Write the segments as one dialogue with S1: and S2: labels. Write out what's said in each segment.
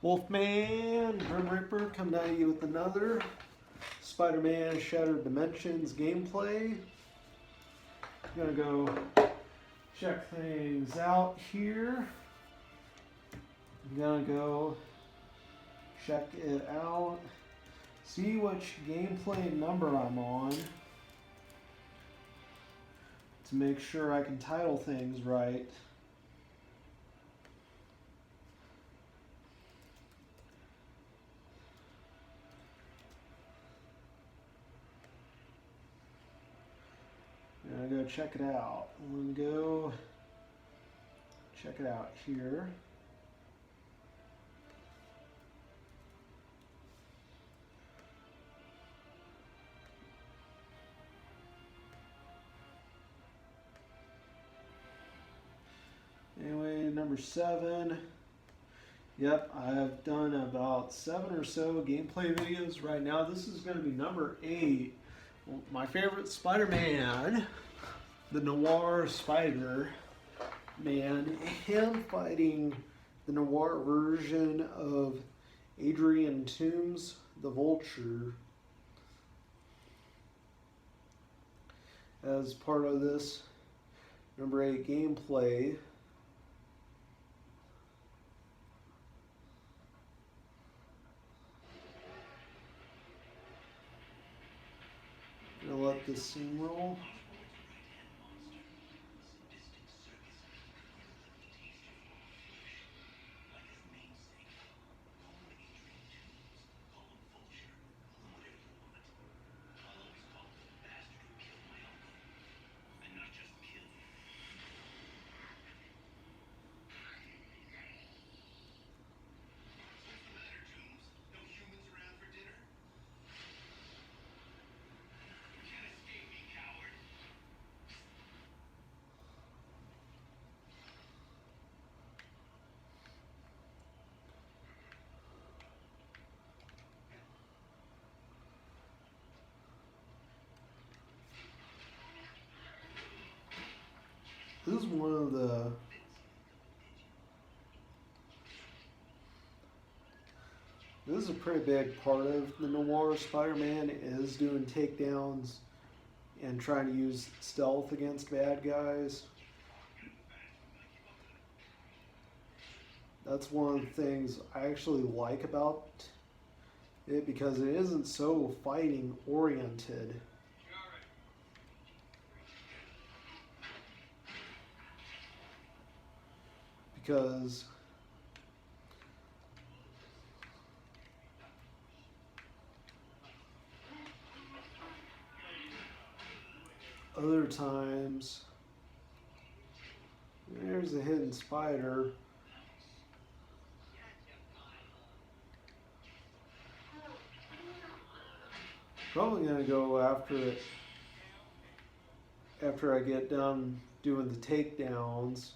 S1: Wolfman, Grim Reaper coming at you with another Spider-Man Shattered Dimensions gameplay. I'm gonna go check things out here. I'm gonna go check it out, see which gameplay number I'm on to make sure I can title things right. I'm gonna go check it out. I'm gonna go check it out here. Anyway, number 7. Yep, I've done about 7 or so gameplay videos right now. This is going to be number 8. My favorite Spider-Man, the Noir Spider-Man, him fighting the Noir version of Adrian Toomes, the Vulture, as part of this number 8 gameplay. Gonna let this scene roll. This is one of the This is a pretty big part of the Noir Spider-Man, is doing takedowns and trying to use stealth against bad guys. That's one of the things I actually like about it, because it isn't so fighting oriented. Because other times, there's a hidden spider. Probably gonna go after it after I get done doing the takedowns.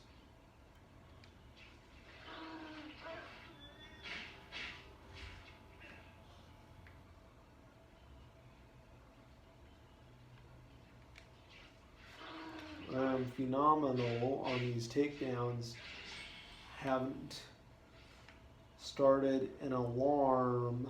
S1: I'm phenomenal on these takedowns. Haven't started an alarm.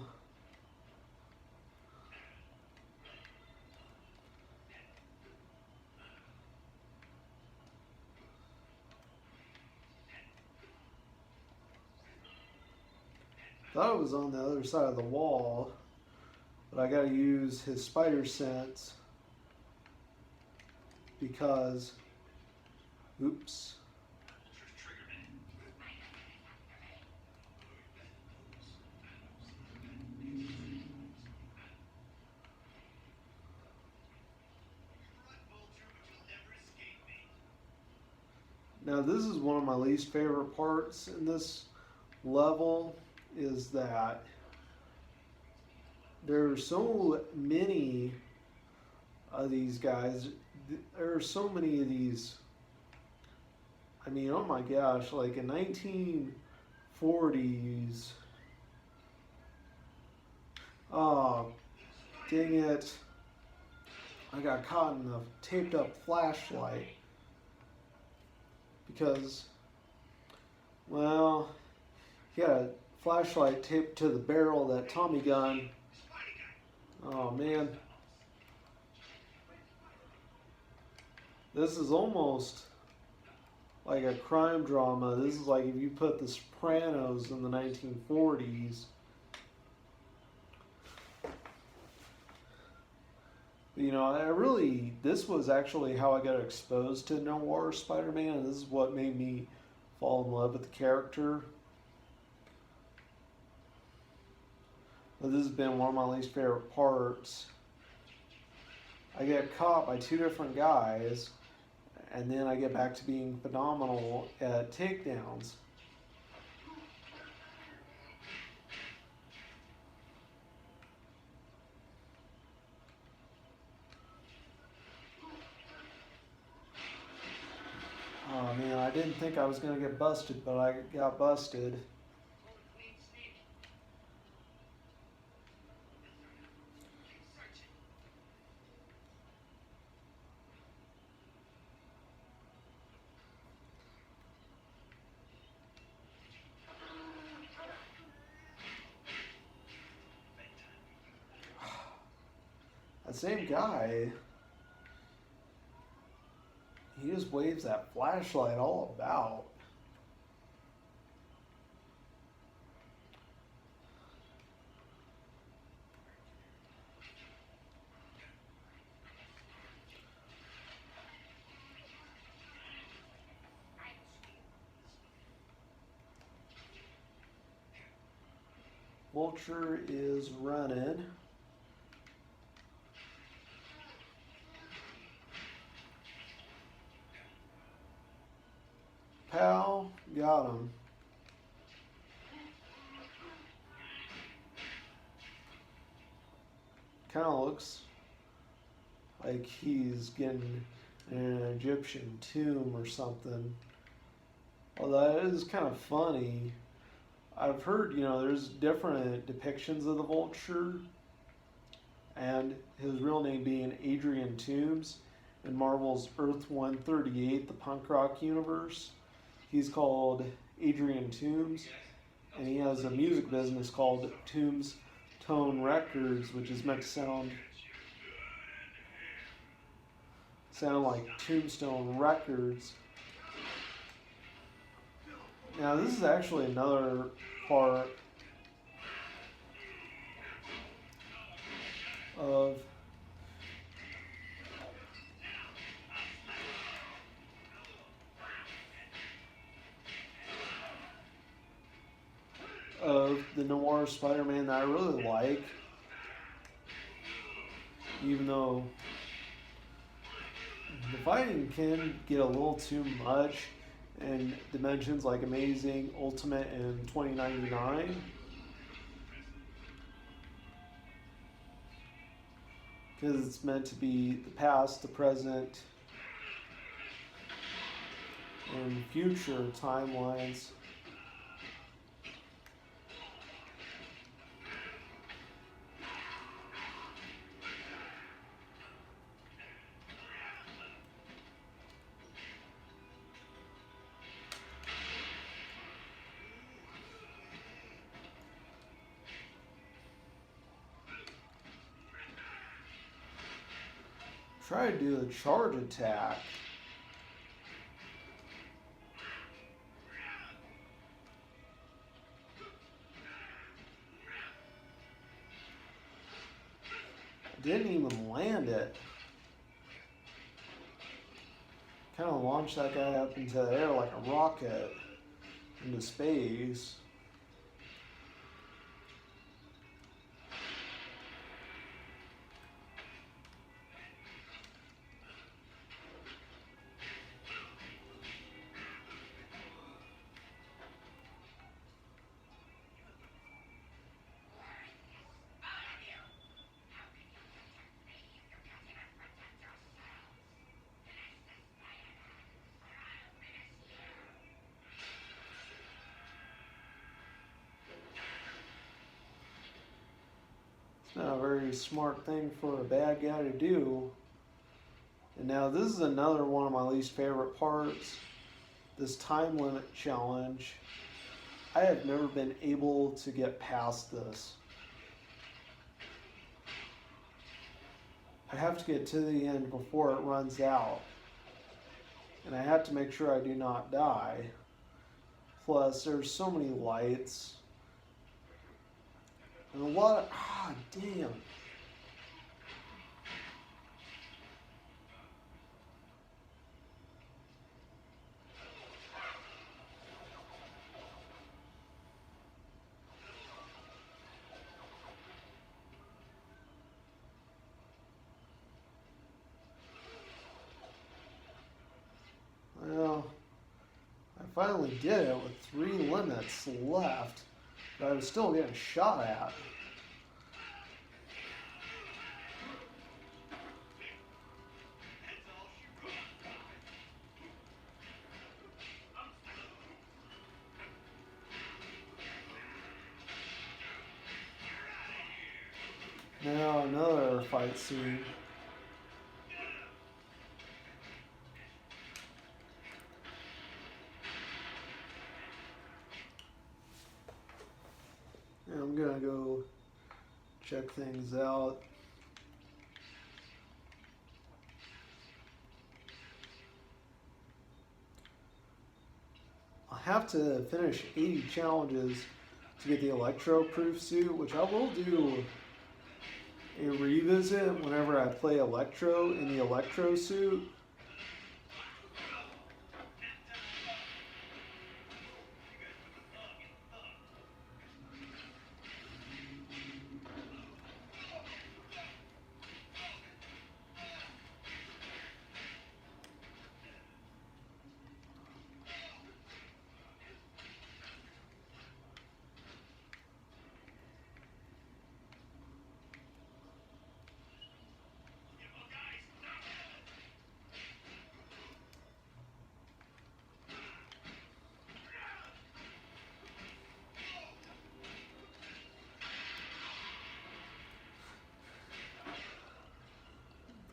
S1: Thought it was on the other side of the wall, but I gotta use his spider sense because, oops. Now this is one of my least favorite parts in this level, is that there are so many of these guys. There are so many of these. I mean, oh my gosh, like in 1940s. Oh, dang it. I got caught in a taped up flashlight. Because, well, he had a flashlight taped to the barrel of that Tommy gun. Oh man. This is almost like a crime drama. This is like if you put The Sopranos in the 1940s. You know, this was actually how I got exposed to Noir Spider-Man, and this is what made me fall in love with the character. But this has been one of my least favorite parts. I get caught by two different guys, and then I get back to being phenomenal at takedowns. Oh man, I didn't think I was going to get busted, but I got busted. That same guy, he just waves that flashlight all about. Vulture is running. Pow, got him. Kind of looks like he's getting an Egyptian tomb or something. Although that is kind of funny. I've heard, there's different depictions of the Vulture, and his real name being Adrian Toomes in Marvel's Earth 138, the punk rock universe. He's called Adrian Toomes, and he has a music business called Tombstone Records, which is meant to sound like Tombstone Records. Now this is actually another part of the Noir Spider-Man that I really like, even though the fighting can get a little too much in Dimensions like Amazing, Ultimate, and 2099. Because it's meant to be the past, the present, and future timelines. Try to do the charge attack. Didn't even land it. Kind of launched that guy up into the air like a rocket into space. Not a very smart thing for a bad guy to do. And now this is another one of my least favorite parts. This time limit challenge. I have never been able to get past this. I have to get to the end before it runs out. And I have to make sure I do not die. Plus, there's so many lights. And a lot of... Ah, damn. Well, I finally did it with 3 limits left, but I was still getting shot at. Now another fight scene. And I'm gonna go check things out. I'll have to finish 80 challenges to get the Electro-proof suit, which I will do a revisit whenever I play Electro in the Electro suit.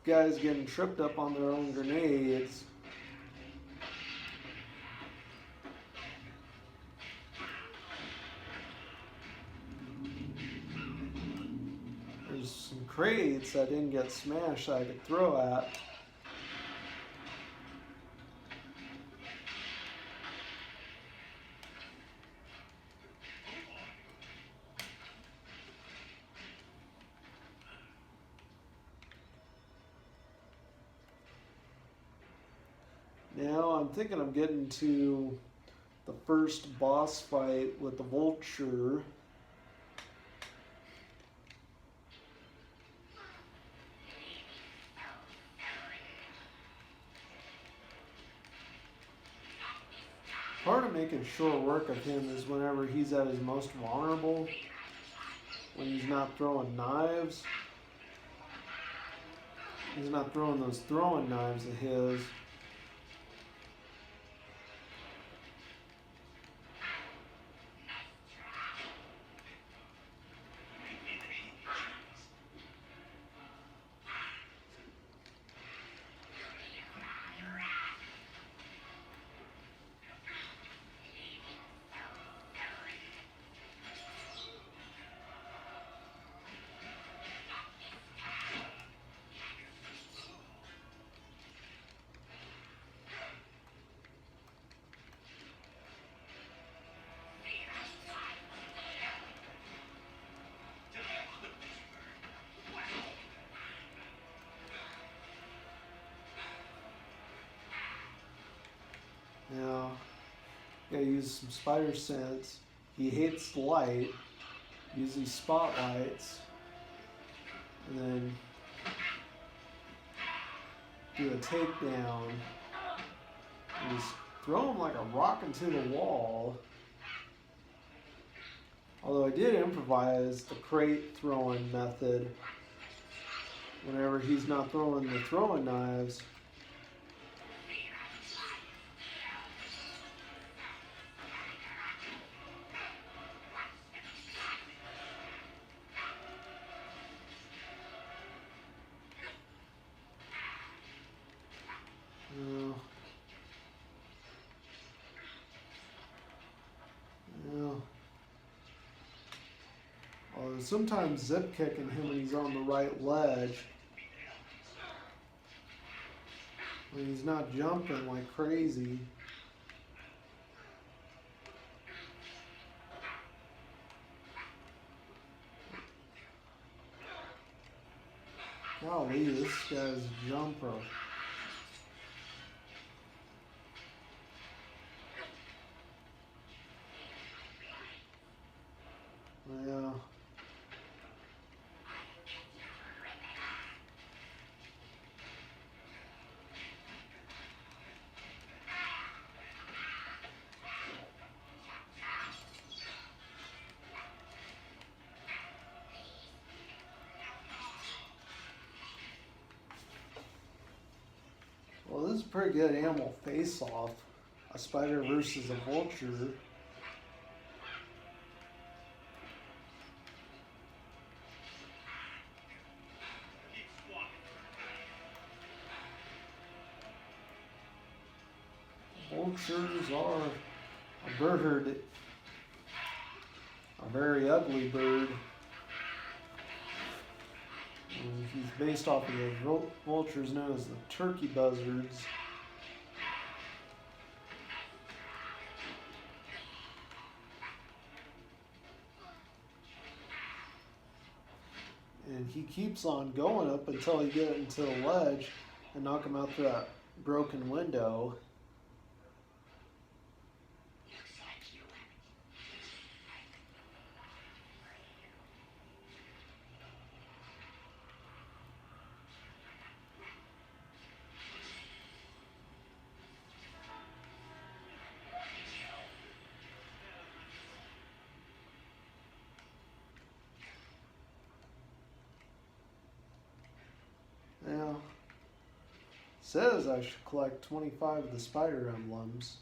S1: Guys getting tripped up on their own grenades. There's some crates I didn't get smashed that I could throw at. Now I'm thinking I'm getting to the first boss fight with the Vulture. Part of making short work of him is whenever he's at his most vulnerable, when he's not throwing knives. He's not throwing those throwing knives of his. Now, gotta use some spider sense. He hates light. Use these spotlights. And then do a takedown. And just throw him like a rock into the wall. Although I did improvise the crate throwing method whenever he's not throwing the throwing knives. Well, sometimes zip kicking him when he's on the right ledge. When he's not jumping like crazy. Golly, this guy's a jumper. Yeah. Well, this is a pretty good animal face-off. A spider versus a vulture. Vultures are a bird, a very ugly bird. And he's based off of the vultures known as the turkey buzzards. And he keeps on going up until he gets into the ledge and knock him out through that broken window. Now, says I should collect 25 of the spider emblems.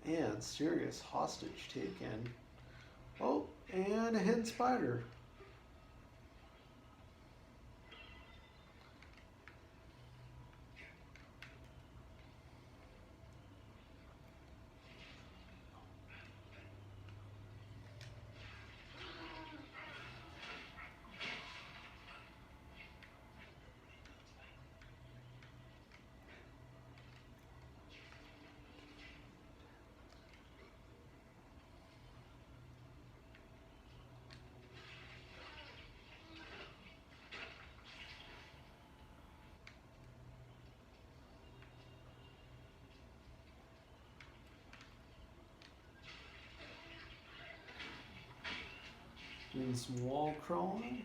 S1: And serious hostage taken. Oh, and a hidden spider. Doing some wall crawling.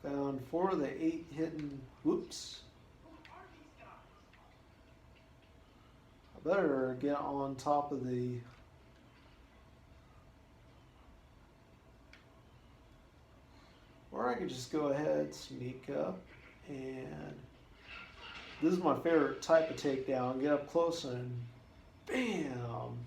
S1: Found 4 of the 8 hidden. Whoops. I better get on top of the. Or I could just go ahead, sneak up, and this is my favorite type of takedown. Get up close and bam!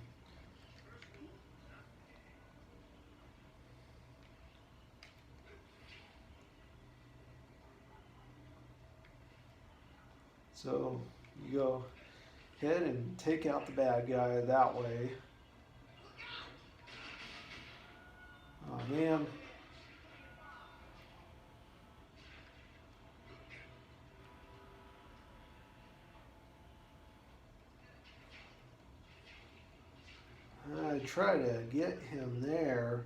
S1: So you go ahead and take out the bad guy that way. Oh man. I try to get him there.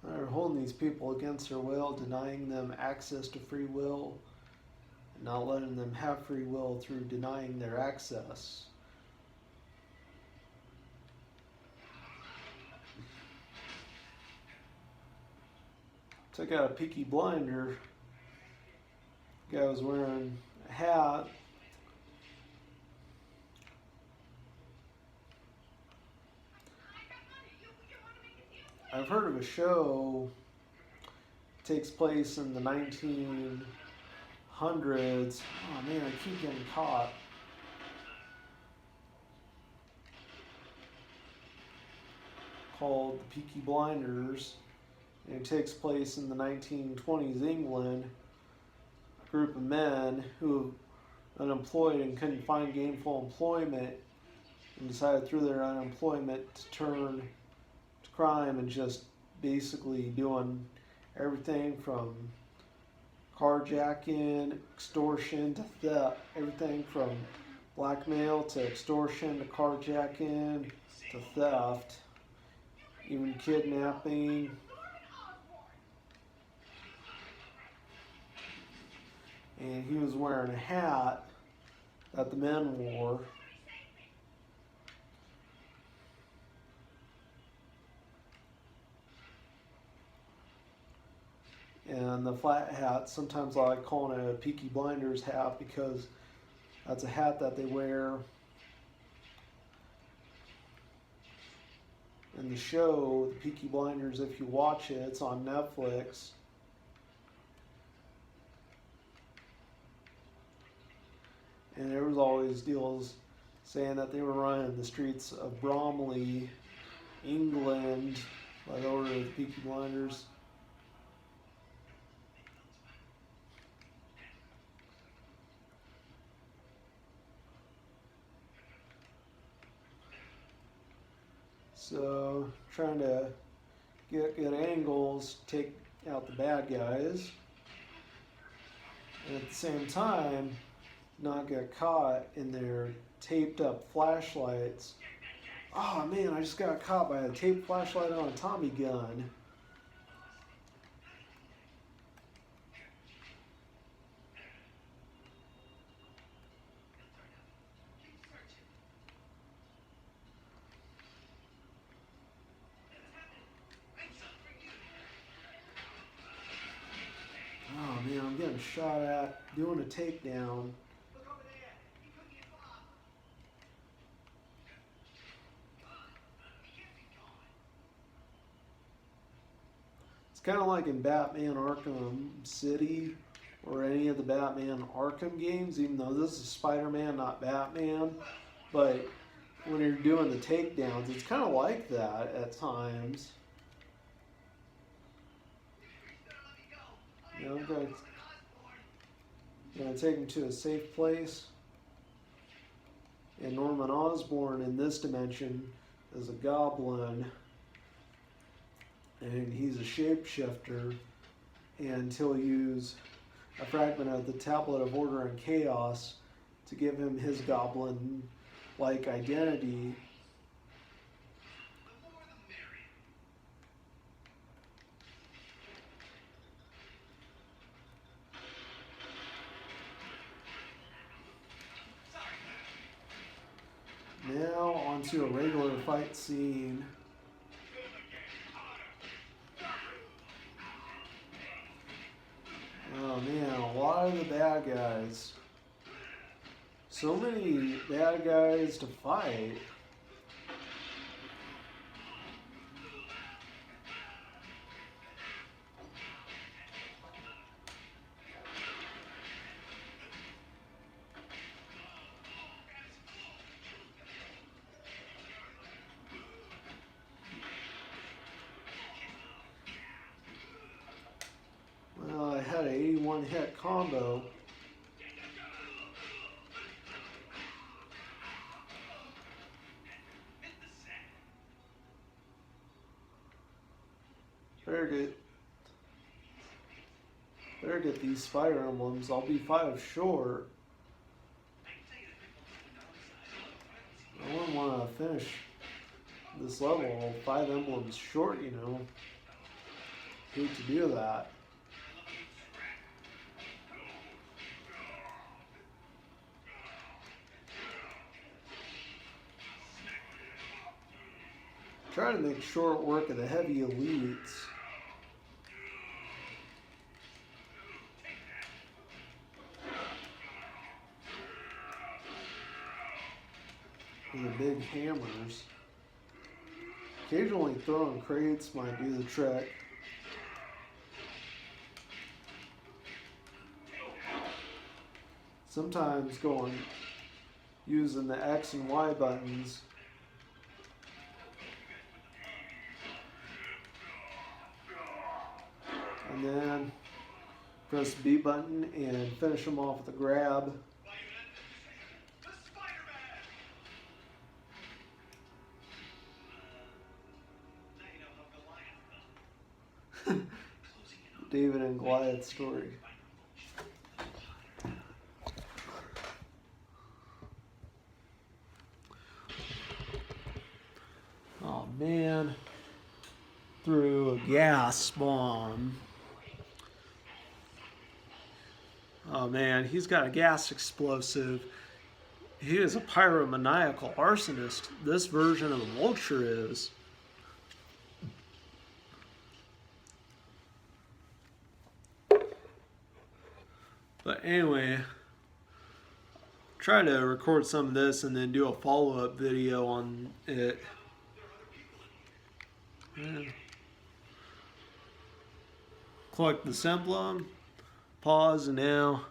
S1: They're holding these people against their will, denying them access to free will, and not letting them have free will through denying their access. Took out a Peaky Blinder. Guy was wearing a hat. I've heard of a show. Takes place in the 1900s. Oh man, I keep getting caught. Called The Peaky Blinders. And it takes place in the 1920s England. A group of men who were unemployed and couldn't find gainful employment and decided through their unemployment to turn to crime and just basically doing everything from carjacking, extortion to theft, everything from blackmail to extortion to carjacking to theft, even kidnapping. And he was wearing a hat that the men wore. And the flat hat, sometimes I like calling it a Peaky Blinders hat because that's a hat that they wear in the show, The Peaky Blinders. If you watch it, it's on Netflix. And there was always deals saying that they were running the streets of Bromley, England, by the order of the Peaky Blinders. So, trying to get good angles, take out the bad guys, and at the same time, not get caught in their taped up flashlights. Oh man, I just got caught by a taped flashlight on a Tommy gun. Oh man, I'm getting shot at doing a takedown. It's kind of like in Batman Arkham City or any of the Batman Arkham games, even though this is Spider-Man, not Batman. But when you're doing the takedowns, it's kind of like that at times. You know, I'm going to take him to a safe place. And Norman Osborn in this dimension is a goblin. And he's a shapeshifter. And he'll use a fragment of the Tablet of Order and Chaos to give him his goblin-like identity. Now onto a regular fight scene. Oh man, a lot of the bad guys. So many bad guys to fight. Well, I had an 81 hit combo. Better get these Fire Emblems. I'll be 5 short. I wouldn't want to finish this level 5 emblems short, you know. Hate to do that. Trying to make short work of the heavy elites. And the big hammers. Occasionally throwing crates might do the trick. Sometimes using the X and Y buttons. And then press the B button and finish them off with a grab. David and Goliath story. Oh man, threw a gas bomb. Oh man, he's got a gas explosive. He is a pyromaniacal arsonist. This version of the Vulture is. But anyway, try to record some of this and then do a follow-up video on it. Collect the Semblem, pause, and now